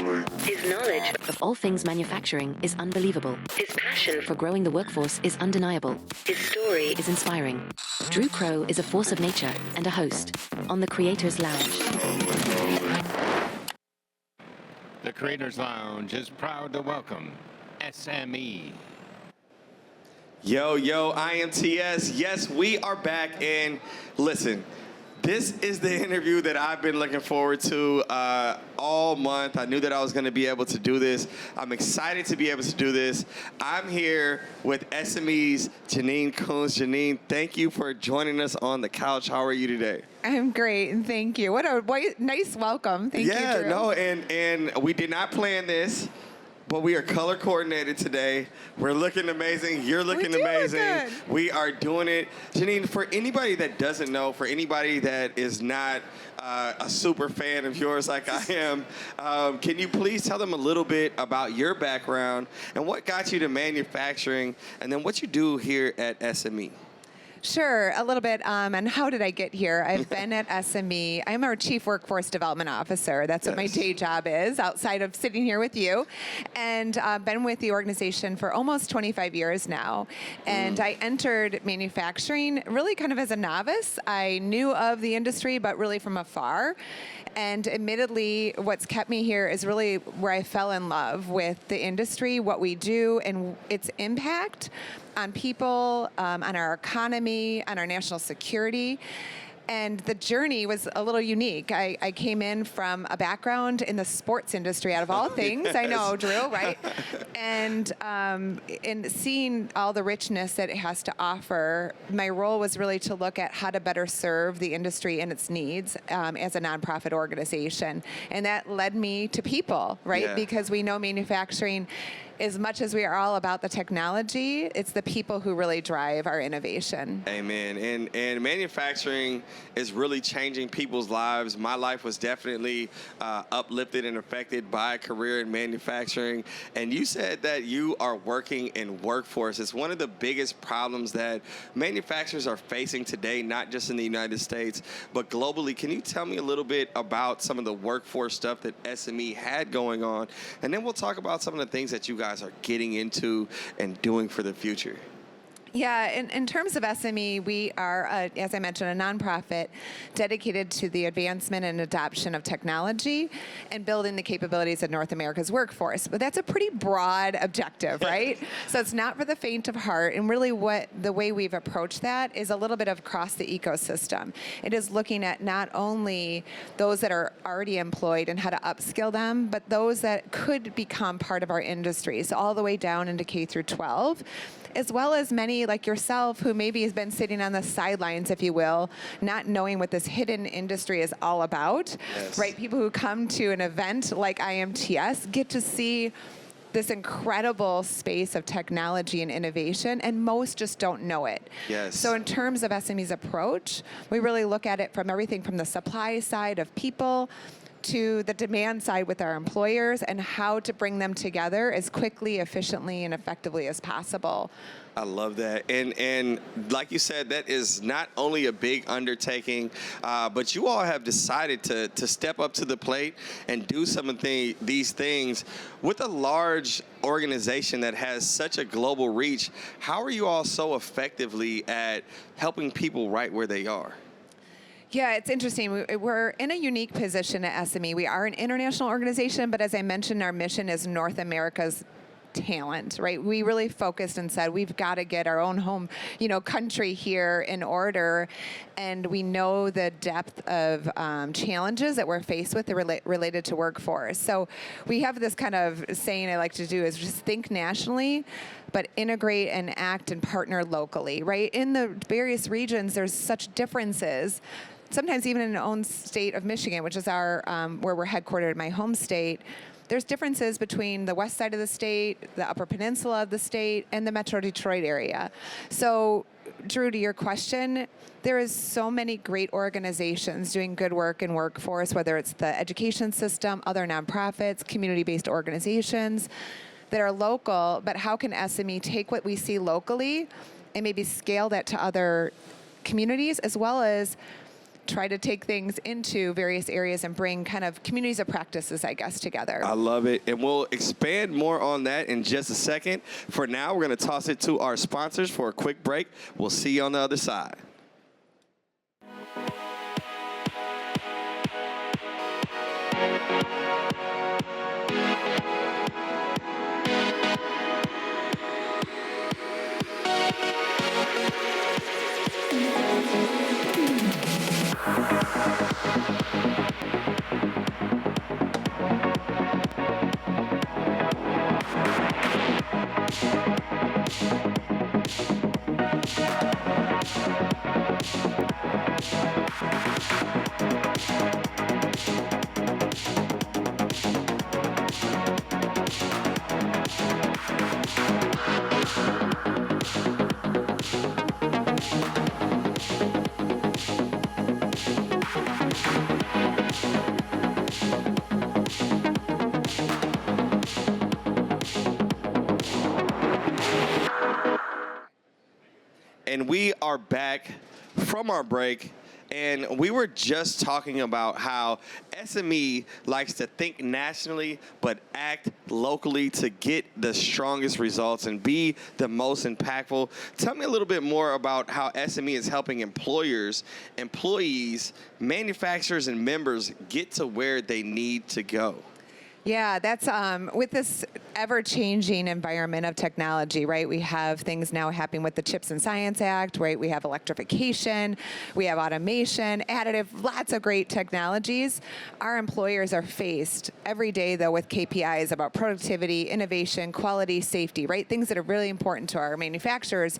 His knowledge of all things manufacturing is unbelievable. His passion for growing the workforce is undeniable. His story is inspiring. Drew Crow is a force of nature and a host on the Creators Lounge. The Creators Lounge is proud to welcome SME. Yo, IMTS. Yes, we are back, and listen, this is the interview that I've been looking forward to all month. I knew that I was going to be able to do this. I'm excited to be able to do this. I'm here with SME's Jeannine Kunz. Jeannine, thank you for joining us on the couch. How are you today? I'm great, and thank you. What a nice welcome. Thank you, Drew. Yeah, no, and we did not plan this, but we are color coordinated today. We're looking amazing. You're looking amazing. Good. We are doing it. Jeannine, for anybody that doesn't know, for anybody that is not a super fan of yours like I am, can you please tell them a little bit about your background and what got you to manufacturing, and then what you do here at SME? Sure, a little bit on how did I get here. I've been at SME. I'm our Chief Workforce Development Officer. That's what my day job is, outside of sitting here with you. And been with the organization for almost 25 years now. And I entered manufacturing really kind of as a novice. I knew of the industry, but really from afar. And admittedly, what's kept me here is really where I fell in love with the industry, what we do, and its impact on people, on our economy, on our national security. And the journey was a little unique. I came in from a background in the sports industry, out of all things. Yes. I know, Drew, right? And in seeing all the richness that it has to offer, my role was really to look at how to better serve the industry and its needs as a nonprofit organization. And that led me to people, right? Yeah. Because we know manufacturing, as much as we are all about the technology, it's the people who really drive our innovation. Amen. And manufacturing is really changing people's lives. My life was definitely uplifted and affected by a career in manufacturing. And you said that you are working in workforce. It's one of the biggest problems that manufacturers are facing today, not just in the United States, but globally. Can you tell me a little bit about some of the workforce stuff that SME had going on? And then we'll talk about some of the things that you guys are getting into and doing for the future. Yeah, in terms of SME, we are, as I mentioned, a nonprofit dedicated to the advancement and adoption of technology and building the capabilities of North America's workforce. But that's a pretty broad objective, right? So it's not for the faint of heart. And really the way we've approached that is a little bit of across the ecosystem. It is looking at not only those that are already employed and how to upskill them, but those that could become part of our industry. So all the way down into K through 12. As well as many like yourself who maybe has been sitting on the sidelines, if you will, not knowing what this hidden industry is all about, right? People who come to an event like IMTS get to see this incredible space of technology and innovation, and most just don't know it. Yes. So in terms of SME's approach, we really look at it from everything from the supply side of people to the demand side with our employers and how to bring them together as quickly, efficiently, and effectively as possible. I love that. And like you said, that is not only a big undertaking, but you all have decided to step up to the plate and do some of these things with a large organization that has such a global reach. How are you all so effectively at helping people right where they are? Yeah, it's interesting. We're in a unique position at SME. We are an international organization, but as I mentioned, our mission is North America's talent, right? We really focused and said we've got to get our own home, country here in order. And we know the depth of challenges that we're faced with related to workforce. So we have this kind of saying I like to do is just think nationally, but integrate and act and partner locally, right? In the various regions, there's such differences. Sometimes even in our own state of Michigan, which is our where we're headquartered, my home state, there's differences between the west side of the state, the upper peninsula of the state, and the Metro Detroit area. So, Drew, to your question, there is so many great organizations doing good work in workforce, whether it's the education system, other nonprofits, community-based organizations that are local, but how can SME take what we see locally and maybe scale that to other communities, as well as try to take things into various areas and bring kind of communities of practices, I guess, together. I love it. And we'll expand more on that in just a second. For now, we're going to toss it to our sponsors for a quick break. We'll see you on the other side. And we are back from our break, and we were just talking about how SME likes to think nationally but act locally to get the strongest results and be the most impactful. Tell me a little bit more about how SME is helping employers, employees, manufacturers, and members get to where they need to go. Yeah, that's with this ever-changing environment of technology, right? We have things now happening with the Chips and Science Act, right? We have electrification, we have automation, additive, lots of great technologies. Our employers are faced every day, though, with KPIs about productivity, innovation, quality, safety, right? Things that are really important to our manufacturers.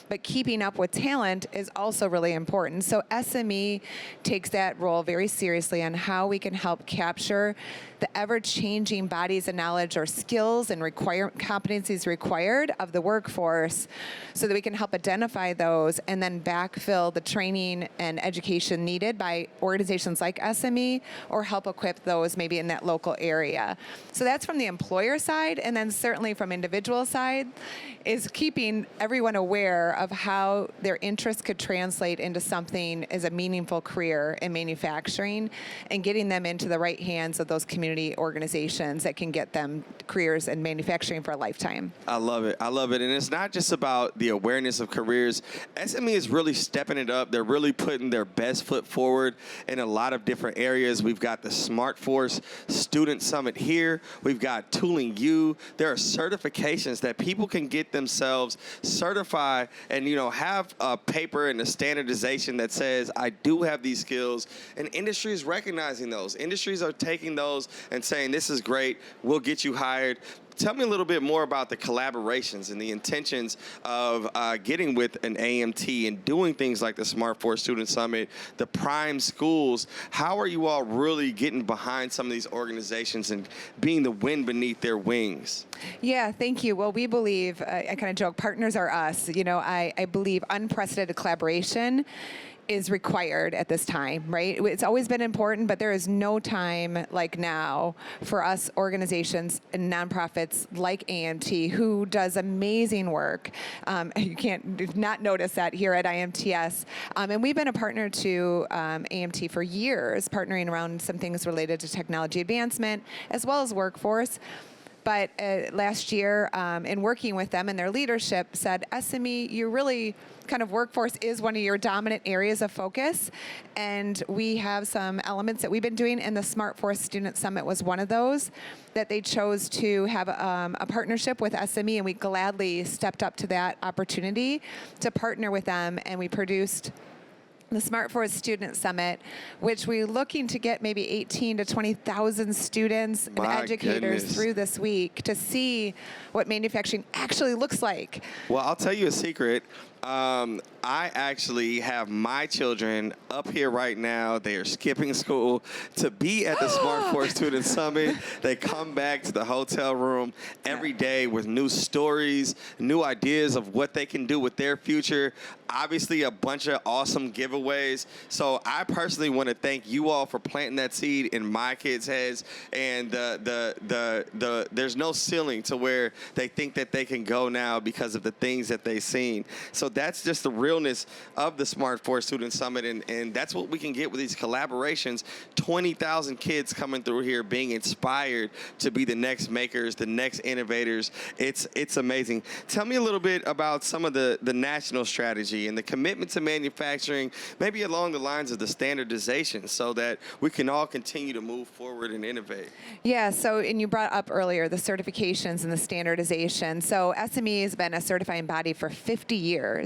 But keeping up with talent is also really important. So SME takes that role very seriously on how we can help capture the ever-changing bodies of knowledge or skills and competencies required of the workforce so that we can help identify those and then backfill the training and education needed by organizations like SME or help equip those maybe in that local area. So that's from the employer side, and then certainly from individual side is keeping everyone aware of how their interests could translate into something as a meaningful career in manufacturing and getting them into the right hands of those community organizations that can get them careers in manufacturing for a lifetime. I love it. I love it. And it's not just about the awareness of careers. SME is really stepping it up. They're really putting their best foot forward in a lot of different areas. We've got the Smartforce Student Summit here. We've got Tooling U. There are certifications that people can get themselves certified and, have a paper and a standardization that says, I do have these skills. And industry is recognizing those. Industries are taking those and saying, this is great, we'll get you hired. Tell me a little bit more about the collaborations and the intentions of getting with an AMT and doing things like the Smartforce Student Summit, the Prime Schools. How are you all really getting behind some of these organizations and being the wind beneath their wings? Yeah, thank you. Well, we believe, I kind of joke, partners are us. I believe unprecedented collaboration is required at this time, right? It's always been important, but there is no time like now for us organizations and nonprofits like AMT, who does amazing work. You can't not notice that here at IMTS. And we've been a partner to AMT for years, partnering around some things related to technology advancement, as well as workforce. But last year, in working with them and their leadership, said, SME, you really kind of workforce is one of your dominant areas of focus. And we have some elements that we've been doing, and the Smartforce Student Summit was one of those that they chose to have a partnership with SME, and we gladly stepped up to that opportunity to partner with them, and we produced the Smartforce Student Summit, which we're looking to get maybe 18 to 20,000 students and educators through this week to see what manufacturing actually looks like. Well, I'll tell you a secret. I actually have my children up here right now. They are skipping school to be at the Smartforce Student Summit. They come back to the hotel room every day with new stories, new ideas of what they can do with their future. Obviously, a bunch of awesome giveaways. So I personally want to thank you all for planting that seed in my kids' heads. And there's no ceiling to where they think that they can go now because of the things that they've seen. So so that's just the realness of the Smartforce Student Summit, and that's what we can get with these collaborations. 20,000 kids coming through here being inspired to be the next makers, the next innovators. It's amazing. Tell me a little bit about some of the national strategy and the commitment to manufacturing, maybe along the lines of the standardization, so that we can all continue to move forward and innovate. Yeah, so, and you brought up earlier the certifications and the standardization. So SME has been a certifying body for 50 years.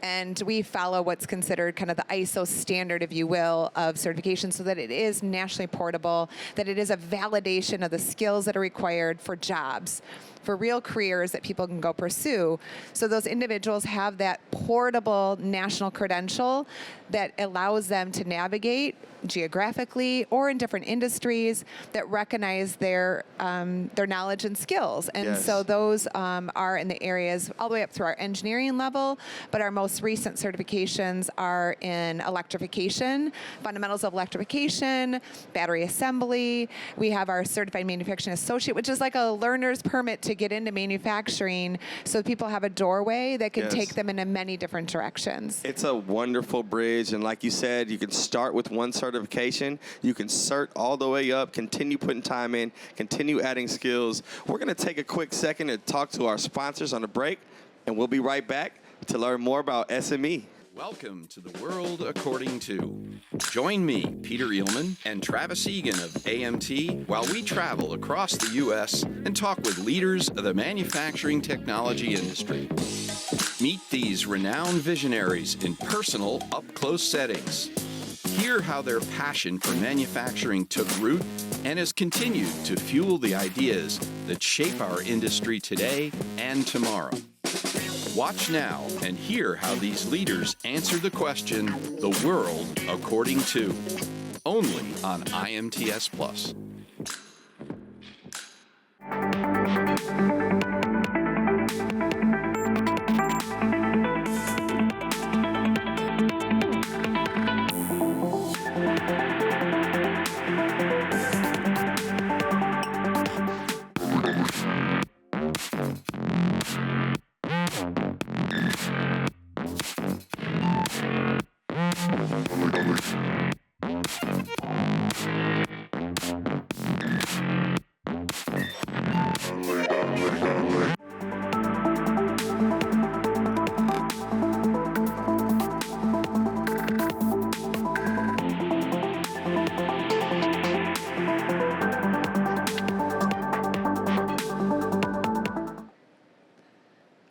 And we follow what's considered kind of the ISO standard, if you will, of certification, so that it is nationally portable, that it is a validation of the skills that are required for jobs, for real careers that people can go pursue. So those individuals have that portable national credential that allows them to navigate geographically or in different industries that recognize their knowledge and skills. And Yes. so those are in the areas all the way up through our engineering level, but our most recent certifications are in electrification, fundamentals of electrification, battery assembly. We have our certified manufacturing associate, which is like a learner's permit to get into manufacturing, so people have a doorway that can Yes. take them in many different directions. It's a wonderful bridge, and like you said, you can start with one certification, you can cert all the way up, continue putting time in, continue adding skills. We're going to take a quick second to talk to our sponsors on the break, and we'll be right back to learn more about SME. Welcome to the World According to. Join me, Peter Eelman, and Travis Egan of AMT while we travel across the U.S. and talk with leaders of the manufacturing technology industry. Meet these renowned visionaries in personal, up-close settings. Hear how their passion for manufacturing took root and has continued to fuel the ideas that shape our industry today and tomorrow. Watch now and hear how these leaders answer the question, The World According to, only on IMTS Plus.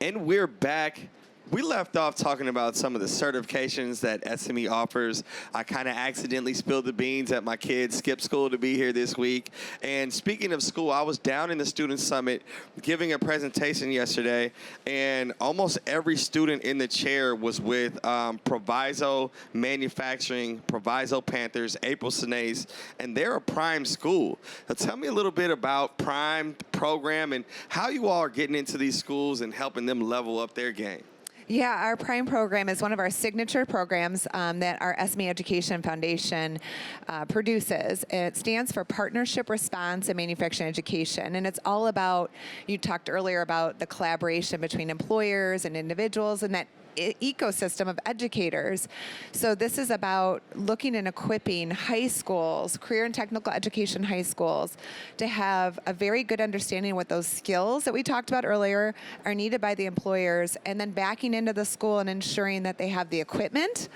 And we're back. We left off talking about some of the certifications that SME offers. I kind of accidentally spilled the beans that my kids skipped school to be here this week. And speaking of school, I was down in the Student Summit giving a presentation yesterday, and almost every student in the chair was with Proviso Manufacturing, Proviso Panthers, April Sinace, and they're a Prime school. Now, tell me a little bit about Prime program and how you all are getting into these schools and helping them level up their game. Yeah, our Prime program is one of our signature programs that our SME Education Foundation produces. It stands for Partnership Response in Manufacturing Education, and it's all about, you talked earlier about the collaboration between employers and individuals and that ecosystem of educators. So this is about looking and equipping high schools, career and technical education high schools, to have a very good understanding of what those skills that we talked about earlier are needed by the employers, and then backing into the school and ensuring that they have the equipment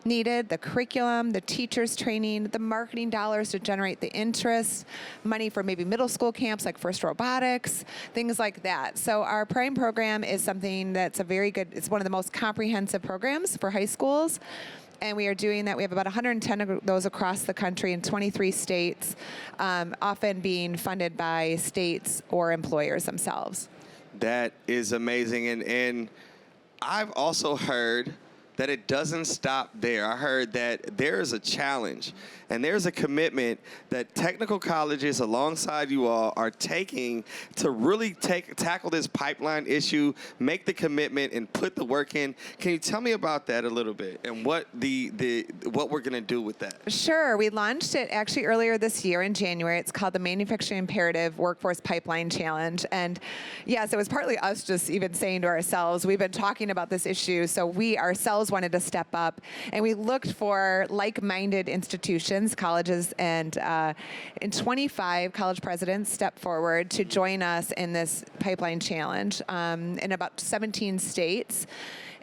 needed, the curriculum, the teachers training, the marketing dollars to generate the interest, money for maybe middle school camps like First Robotics, things like that. So our Prime program is something that's a very good, it's one of the most comprehensive programs for high schools. And we are doing that. We have about 110 of those across the country in 23 states, often being funded by states or employers themselves. That is amazing. And I've also heard that it doesn't stop there. I heard that there is a challenge and there's a commitment that technical colleges alongside you all are taking to really tackle this pipeline issue, make the commitment, and put the work in. Can you tell me about that a little bit and what what we're going to do with that? Sure. We launched it actually earlier this year in January. It's called the Manufacturing Imperative Workforce Pipeline Challenge. And yes, it was partly us just even saying to ourselves, we've been talking about this issue, so we ourselves wanted to step up. And we looked for like-minded institutions, colleges, and 25 college presidents stepped forward to join us in this pipeline challenge in about 17 states.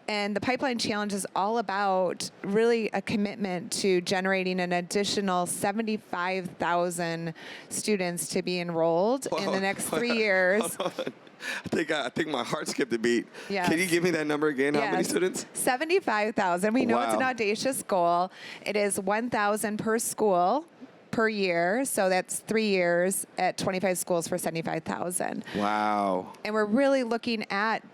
And the Pipeline Challenge is all about really a commitment to generating an additional 75,000 students to be enrolled in the next 3 years. I think my heart skipped a beat. Yes. Can you give me that number again? Yes. How many students? 75,000. We know it's an Wow. audacious goal. It is 1,000 per school per year. So that's 3 years at 25 schools for 75,000. Wow. And we're really looking at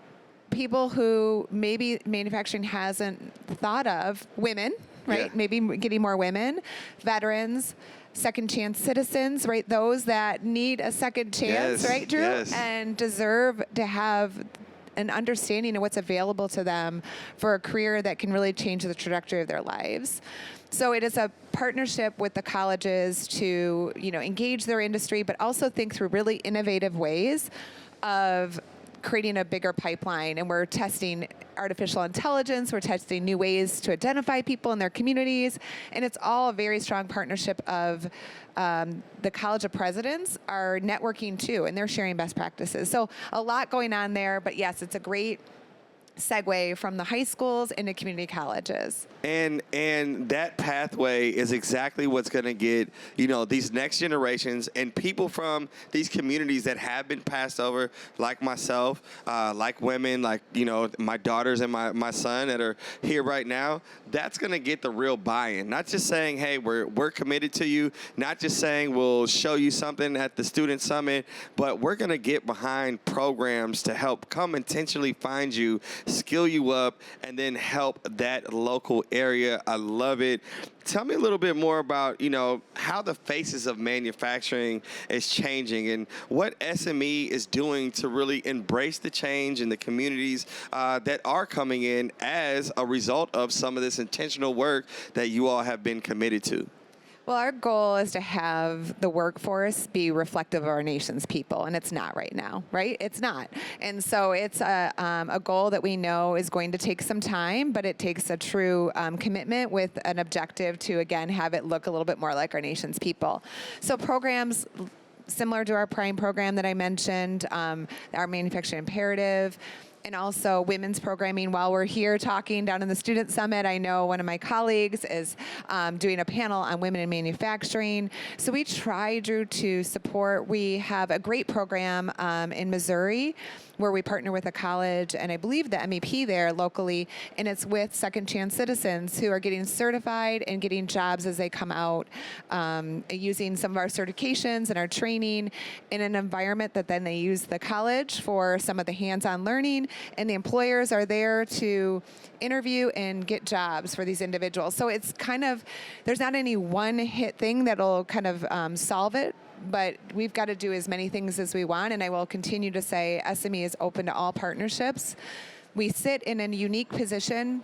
people who maybe manufacturing hasn't thought of, women, right? Yeah. Maybe getting more women, veterans, second chance citizens, right? Those that need a second chance, Yes, right, Drew? yes. And deserve to have an understanding of what's available to them for a career that can really change the trajectory of their lives. So it is a partnership with the colleges to, engage their industry, but also think through really innovative ways of creating a bigger pipeline. And we're testing artificial intelligence. We're testing new ways to identify people in their communities. And it's all a very strong partnership of the College of Presidents are networking too, and they're sharing best practices. So a lot going on there. But yes, it's a great segue from the high schools into community colleges. And that pathway is exactly what's going to get, these next generations and people from these communities that have been passed over, like myself, like women, like, my daughters and my son that are here right now. That's going to get the real buy-in. Not just saying, hey, we're committed to you. Not just saying we'll show you something at the Student Summit, but we're going to get behind programs to help come intentionally find you, skill you up, and then help that local area. I love it. Tell me a little bit more about, how the faces of manufacturing is changing and what SME is doing to really embrace the change in the communities that are coming in as a result of some of this intentional work that you all have been committed to. Well, our goal is to have the workforce be reflective of our nation's people, and it's not right now, right? It's not. And so it's a goal that we know is going to take some time, but it takes a true commitment with an objective to, again, have it look a little bit more like our nation's people. So programs similar to our Prime program that I mentioned, our Manufacturing Imperative, and also women's programming. While we're here talking down in the Student Summit, I know one of my colleagues is doing a panel on women in manufacturing. So we try, Drew, to support. We have a great program in Missouri where we partner with a college and I believe the MEP there locally, and it's with second chance citizens who are getting certified and getting jobs as they come out, using some of our certifications and our training in an environment that then they use the college for some of the hands-on learning, and the employers are there to interview and get jobs for these individuals. So it's kind of, there's not any one hit thing that'll kind of solve it, but we've got to do as many things as we want, and I will continue to say SME is open to all partnerships. We sit in a unique position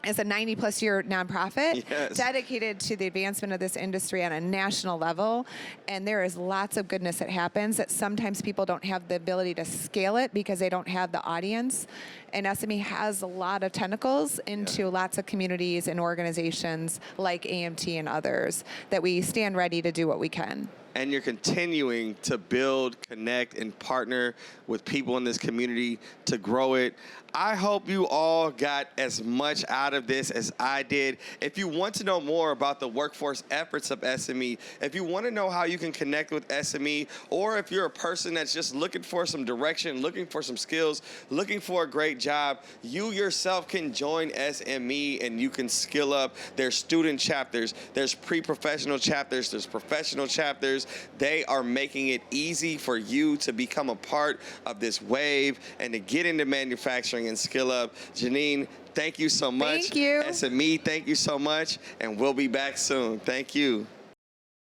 as a 90-plus year nonprofit, yes, dedicated to the advancement of this industry on a national level, and there is lots of goodness that happens that sometimes people don't have the ability to scale it because they don't have the audience, and SME has a lot of tentacles into lots of communities and organizations like AMT and others that we stand ready to do what we can. And you're continuing to build, connect, and partner with people in this community to grow it. I hope you all got as much out of this as I did. If you want to know more about the workforce efforts of SME, if you want to know how you can connect with SME, or if you're a person that's just looking for some direction, looking for some skills, looking for a great job, you yourself can join SME and you can skill up. There's student chapters, there's pre-professional chapters, there's professional chapters. They are making it easy for you to become a part of this wave and to get into manufacturing and skill up. Jeannine, thank you so much. Thank you. SME, thank you so much. And we'll be back soon. Thank you.